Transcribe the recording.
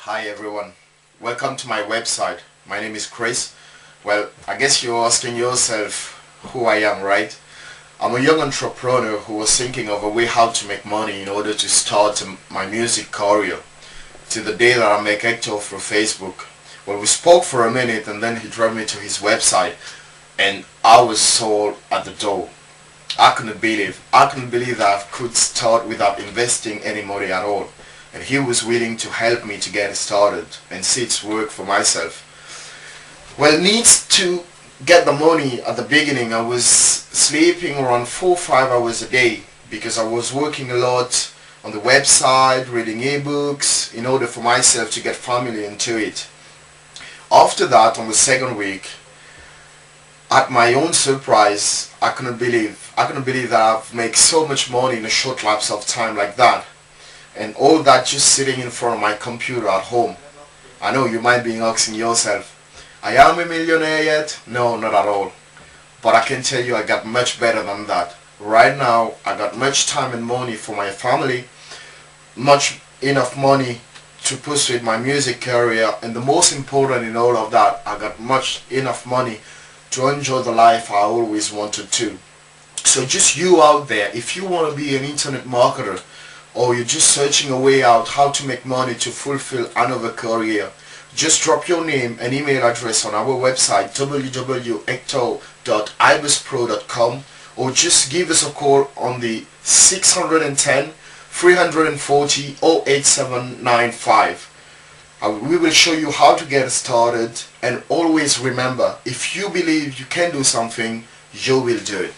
Hi everyone, welcome to my website. My name is Chris. Well, I guess you're asking yourself who I am, right? I'm a young entrepreneur who was thinking of a way how to make money in order to start my music career. To the day that I met Hector through Facebook. Well, we spoke for a minute and then he drove me to his website and I was sold at the door. I couldn't believe that I could start without investing any money at all. And he was willing to help me to get started and see it work for myself. Well, needs to get the money at the beginning. I was sleeping around 4 or 5 hours a day because I was working a lot on the website, reading ebooks in order for myself to get familiar into it. After that, on the second week, at my own surprise, I couldn't believe that I've made so much money in a short lapse of time like that. And all that just sitting in front of my computer at home. I know you might be asking yourself, I am a millionaire yet? No, not at all. But I can tell you I got much better than that. Right now, I got much time and money for my family, much enough money to pursue my music career, and the most important in all of that, I got much enough money to enjoy the life I always wanted to. So just you out there, if you want to be an internet marketer, or you're just searching a way out how to make money to fulfill another career, just drop your name and email address on our website www.hector.ibuspro.com, or just give us a call on the 610 340 08795. We will show you how to get started, and always remember, if you believe you can do something, you will do it.